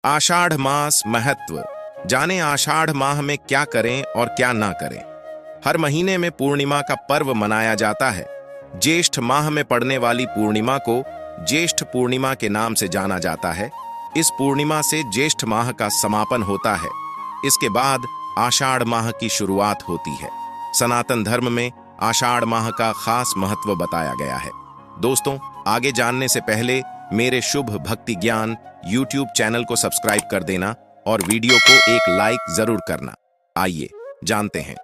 आषाढ़ मास महत्व। जाने आषाढ़ माह में क्या करें और क्या ना करें। हर महीने में पूर्णिमा का पर्व मनाया जाता है। ज्येष्ठ माह में पड़ने वाली पूर्णिमा को ज्येष्ठ पूर्णिमा के नाम से जाना जाता है। इस पूर्णिमा से ज्येष्ठ माह का समापन होता है। इसके बाद आषाढ़ माह की शुरुआत होती है। सनातन धर्म में आषाढ़ माह का खास महत्व बताया गया है। दोस्तों, आगे जानने से पहले मेरे शुभ भक्ति ज्ञान YouTube चैनल को सब्सक्राइब कर देना और वीडियो को एक लाइक जरूर करना। आइए जानते हैं।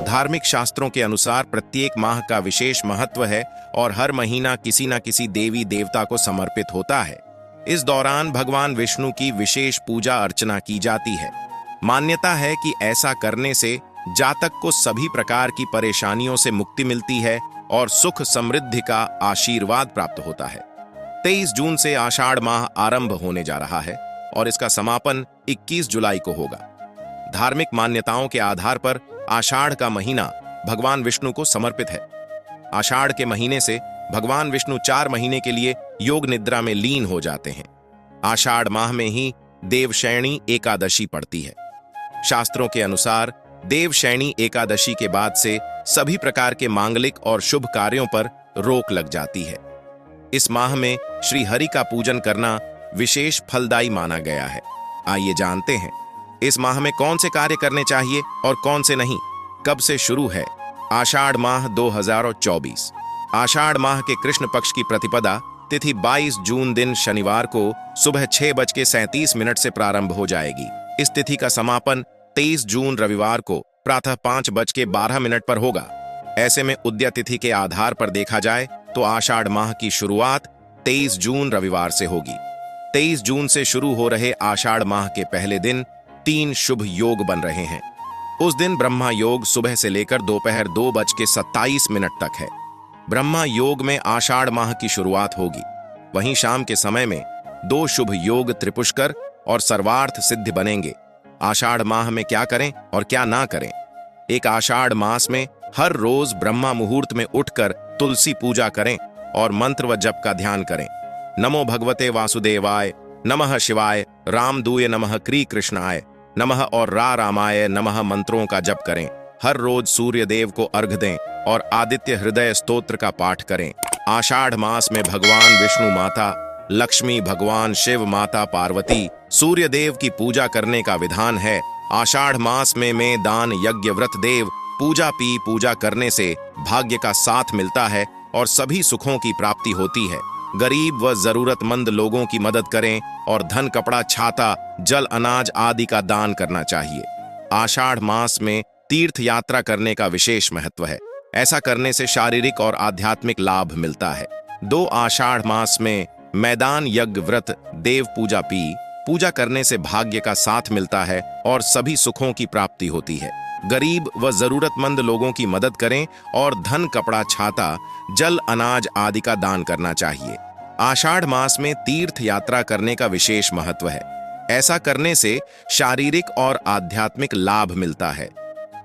धार्मिक शास्त्रों के अनुसार प्रत्येक माह का विशेष महत्व है और हर महीना किसी न किसी देवी देवता को समर्पित होता है। इस दौरान भगवान विष्णु की विशेष पूजा अर्चना की जाती है। मान्यता है कि ऐसा करने से जातक को सभी प्रकार की परेशानियों से मुक्ति मिलती है और सुख समृद्धि का आशीर्वाद प्राप्त होता है। 23 जून से आषाढ़ माह आरंभ होने जा रहा है और इसका समापन 21 जुलाई को होगा। धार्मिक मान्यताओं के आधार पर आषाढ़ का महीना भगवान विष्णु को समर्पित है। आषाढ़ के महीने से भगवान विष्णु 4 महीने के लिए योग निद्रा में लीन हो जाते हैं। आषाढ़ माह में ही देवशयनी एकादशी पड़ती है। शास्त्रों के अनुसार देवशयनी एकादशी के बाद से सभी प्रकार के मांगलिक और शुभ कार्यों पर रोक लग जाती है। इस माह में श्री हरि का पूजन करना विशेष फलदायी माना गया है। आइए जानते हैं इस माह में कौन से कार्य करने चाहिए और कौन से नहीं। कब से शुरू है आषाढ़ माह 2024। आषाढ़ माह के कृष्ण पक्ष की प्रतिपदा तिथि 22 जून दिन शनिवार को सुबह 6:37 से प्रारंभ हो जाएगी। इस तिथि का समापन 23 जून रविवार को प्रातः 5:12 पर होगा। ऐसे में उदया तिथि के आधार पर देखा जाए तो आषाढ़ माह की शुरुआत 23 जून रविवार से होगी। 23 जून से शुरू हो रहे आषाढ़ माह के पहले दिन 3 शुभ योग बन रहे हैं। उस दिन ब्रह्मा योग सुबह से लेकर दोपहर 2:27 तक है। ब्रह्मा योग में आषाढ़ माह की शुरुआत होगी। वहीं शाम के समय में 2 शुभ योग त्रिपुष्कर और सर्वार्थ सिद्ध बनेंगे। आषाढ़ माह में क्या करें और क्या ना करें। एक आषाढ़ मास में हर रोज ब्रह्मा मुहूर्त में उठकर तुलसी पूजा करें और मंत्र व जप का ध्यान करें। नमो भगवते वासुदेवाय, नमः शिवाय, रामदूय नमः, क्री कृष्णाय नमः और रामाय नमः मंत्रों का जप करें। हर रोज सूर्य देव को अर्घ दें और आदित्य हृदय स्तोत्र का पाठ करें। आषाढ़ मास में भगवान विष्णु माता लक्ष्मी, भगवान शिव माता पार्वती, सूर्य देव की पूजा करने का विधान है। आषाढ़ मास में दान यज्ञ व्रत देव पूजा करने से भाग्य का साथ मिलता है और सभी सुखों की प्राप्ति होती है। गरीब व जरूरतमंद लोगों की मदद करें और धन, कपड़ा, छाता, जल, अनाज आदि का दान करना चाहिए। आषाढ़ मास में तीर्थ यात्रा करने का विशेष महत्व है। ऐसा करने से शारीरिक और आध्यात्मिक लाभ मिलता है। 2 आषाढ़ मास में मैदान यज्ञ व्रत देव पूजा करने से भाग्य का साथ मिलता है और सभी सुखों की प्राप्ति होती है। गरीब व जरूरतमंद लोगों की मदद करें और धन, कपड़ा, छाता, जल, अनाज आदि का दान करना चाहिए। आषाढ़ मास में तीर्थ यात्रा करने का विशेष महत्व है। ऐसा करने से शारीरिक और आध्यात्मिक लाभ मिलता है।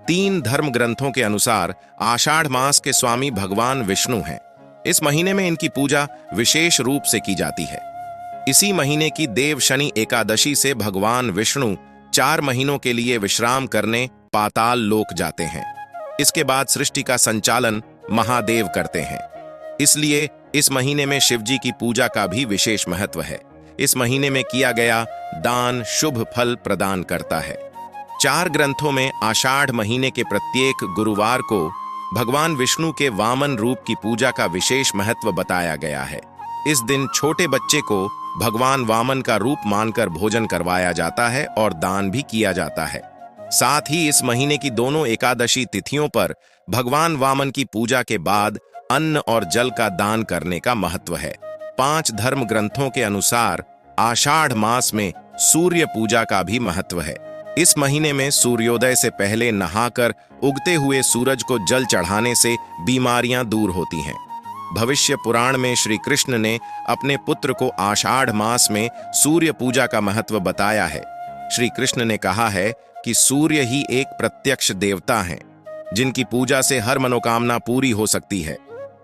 3 धर्म ग्रंथों के अनुसार आषाढ़ मास के स्वामी भगवान विष्णु हैं। इस महीने में इनकी पूजा विशेष रूप से की जाती है। इसी महीने की देवशनि एकादशी से भगवान विष्णु 4 महीनों के लिए विश्राम करने पाताल लोक जाते हैं। इसके बाद सृष्टि का संचालन महादेव करते हैं। इसलिए इस महीने में शिवजी की पूजा का भी विशेष महत्व है। इस महीने में किया गया दान शुभ फल प्रदान करता है। 4 ग्रंथों में आषाढ़ महीने के प्रत्येक गुरुवार को भगवान विष्णु के वामन रूप की पूजा का विशेष महत्व बताया गया है। इस दिन छोटे बच्चे को भगवान वामन का रूप मानकर भोजन करवाया जाता है और दान भी किया जाता है। साथ ही इस महीने की दोनों एकादशी तिथियों पर भगवान वामन की पूजा के बाद अन्न और जल का दान करने का महत्व है। 5 धर्म ग्रंथों के अनुसार आषाढ़ मास में सूर्य पूजा का भी महत्व है। इस महीने में सूर्योदय से पहले नहाकर उगते हुए सूरज को जल चढ़ाने से बीमारियां दूर होती हैं। भविष्य पुराण में श्री कृष्ण ने अपने पुत्र को आषाढ़ मास में सूर्य पूजा का महत्व बताया है। श्री कृष्ण ने कहा है कि सूर्य ही एक प्रत्यक्ष देवता हैं, जिनकी पूजा से हर मनोकामना पूरी हो सकती है।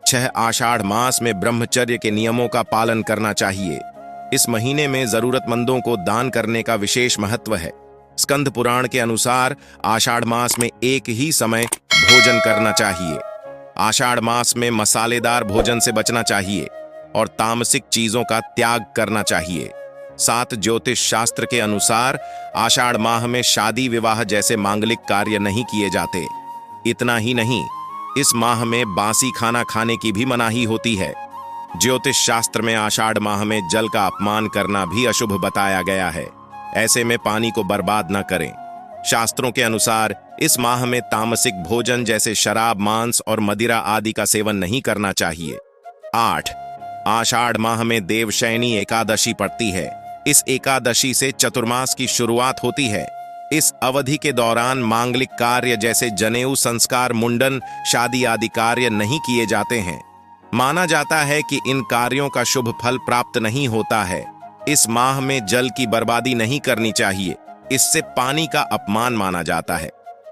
6 आषाढ़ मास में ब्रह्मचर्य के नियमों का पालन करना चाहिए। इस महीने में जरूरतमंदों को दान करने का विशेष महत्व है। स्कंद पुराण के अनुसार आषाढ़ मास में एक ही समय भोजन करना चाहिए। आषाढ़ मास में मसालेदार भोजन से बचना चाहिए और तामसिक चीजों का त्याग करना चाहिए। साथ ज्योतिष शास्त्र के अनुसार आषाढ़ माह में शादी विवाह जैसे मांगलिक कार्य नहीं किए जाते। इतना ही नहीं, इस माह में बासी खाना खाने की भी मनाही होती है। ज्योतिष शास्त्र में आषाढ़ माह में जल का अपमान करना भी अशुभ बताया गया है। ऐसे में पानी को बर्बाद न करें। शास्त्रों के अनुसार इस माह में तामसिक भोजन जैसे शराब, मांस और मदिरा आदि का सेवन नहीं करना चाहिए। 8. आषाढ़ माह में देवशयनी एकादशी पड़ती है। इस एकादशी से चतुर्मास की शुरुआत होती है। इस अवधि के दौरान मांगलिक कार्य जैसे जनेऊ संस्कार, मुंडन, शादी आदि कार्य नहीं किए जाते हैं। माना जाता है कि इन कार्यों का शुभ फल प्राप्त नहीं होता है। इस माह में जल की बर्बादी नहीं करनी चाहिए, इससे पानी का अपमान माना जाता है।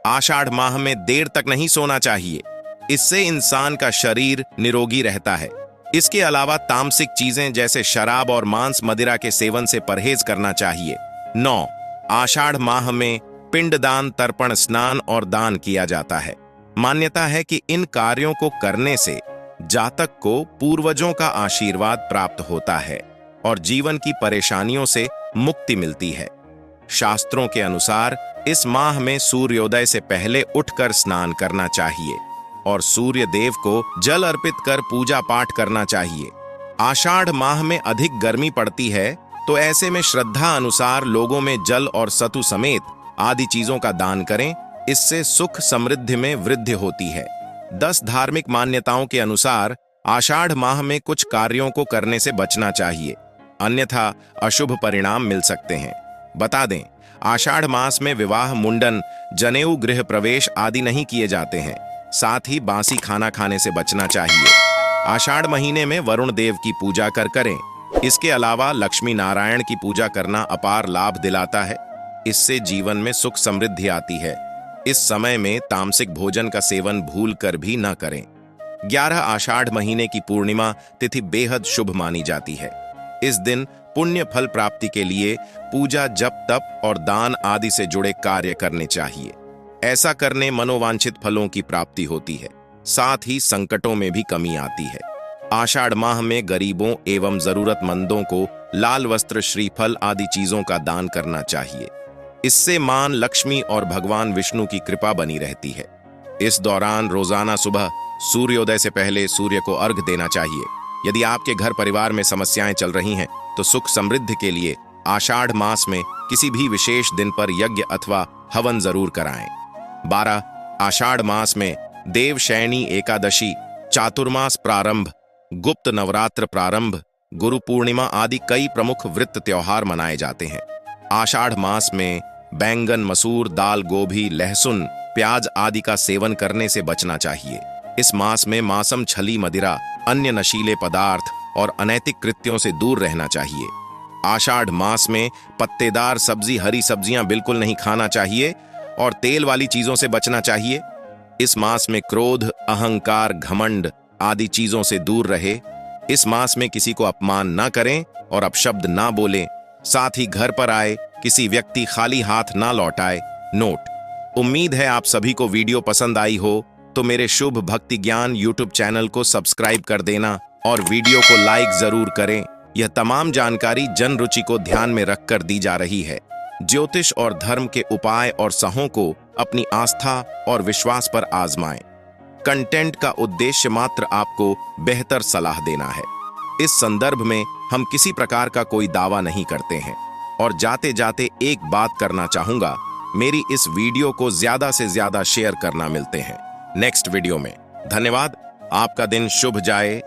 आषाढ़ माह में देर तक नहीं सोना चाहिए, इससे इंसान का शरीर निरोगी रहता है। इसके अलावा तामसिक चीजें जैसे शराब और मांस, मदिरा के सेवन से परहेज करना चाहिए। 9. आषाढ़ माह में पिंडदान, तर्पण, स्नान और दान किया जाता है। मान्यता है कि इन कार्यों को करने से जातक को पूर्वजों का आशीर्वाद प्राप्त होता है और जीवन की परेशानियों से मुक्ति मिलती है। शास्त्रों के अनुसार इस माह में सूर्योदय से पहले उठकर स्नान करना चाहिए और सूर्य देव को जल अर्पित कर पूजा पाठ करना चाहिए। आषाढ़ माह में अधिक गर्मी पड़ती है, तो ऐसे में श्रद्धा अनुसार लोगों में जल और सतु समेत आदि चीजों का दान करें। इससे सुख समृद्धि में वृद्धि होती है। 10 धार्मिक मान्यताओं के अनुसार आषाढ़ माह में कुछ कार्यों को करने से बचना चाहिए, अन्यथा अशुभ परिणाम मिल सकते हैं। बता दें, आषाढ़ मास में विवाह, मुंडन, जनेऊ, गृह प्रवेश आदि नहीं किए जाते हैं। साथ ही बासी खाना खाने से बचना चाहिए। आषाढ़ महीने में वरुण देव की पूजा करें। इसके अलावा लक्ष्मी नारायण की पूजा करना अपार लाभ दिलाता है। इससे जीवन में सुख समृद्धि आती है। इस समय में तामसिक भोजन का सेवन भूल कर भी न करें। 11 आषाढ़ महीने की पूर्णिमा तिथि बेहद शुभ मानी जाती है। इस दिन पुण्य फल प्राप्ति के लिए पूजा, जप, तप और दान आदि से जुड़े कार्य करने चाहिए। ऐसा करने मनोवांछित फलों की प्राप्ति होती है, साथ ही संकटों में भी कमी आती है। आषाढ़ माह में गरीबों एवं जरूरतमंदों को लाल वस्त्र, श्रीफल आदि चीजों का दान करना चाहिए। इससे मां लक्ष्मी और भगवान विष्णु की कृपा बनी रहती है। इस दौरान रोजाना सुबह सूर्योदय से पहले सूर्य को अर्घ देना चाहिए। यदि आपके घर परिवार में समस्याएं चल रही हैं, तो सुख समृद्धि के लिए आषाढ़ मास में किसी भी विशेष दिन पर यज्ञ अथवा हवन जरूर कराएं। 12 आषाढ़ मास में देवशयनी एकादशी, चातुर्मास प्रारंभ, गुप्त नवरात्र प्रारंभ, गुरु पूर्णिमा आदि कई प्रमुख व्रत त्योहार मनाए जाते हैं। आषाढ़ मास में बैंगन, मसूर दाल, गोभी, लहसुन, प्याज आदि का सेवन करने से बचना चाहिए। इस मास में मांसम, छली, मदिरा, अन्य नशीले पदार्थ और अनैतिक कृत्यों से दूर रहना चाहिए। आषाढ़ मास में पत्तेदार सब्जी, हरी सब्जियां बिल्कुल नहीं खाना चाहिए और तेल वाली चीजों से बचना चाहिए। इस मास में क्रोध, अहंकार, घमंड आदि चीजों से दूर रहे। इस मास में किसी को अपमान न करें और अपशब्द ना बोलें। साथ ही घर पर आए किसी व्यक्ति खाली हाथ ना लौटाए। नोट: उम्मीद है आप सभी को वीडियो पसंद आई हो, तो मेरे शुभ भक्ति ज्ञान यूट्यूब चैनल को सब्सक्राइब कर देना और वीडियो को लाइक जरूर करें। यह तमाम जानकारी जन रुचि को ध्यान में रखकर दी जा रही है। ज्योतिष और धर्म के उपाय और सहों को अपनी आस्था और विश्वास पर आजमाएं। कंटेंट का उद्देश्य मात्र आपको बेहतर सलाह देना है। इस संदर्भ में हम किसी प्रकार का कोई दावा नहीं करते हैं। और जाते जाते एक बात करना चाहूंगा, मेरी इस वीडियो को ज्यादा से ज्यादा शेयर करना। मिलते हैं नेक्स्ट वीडियो में। धन्यवाद। आपका दिन शुभ जाए।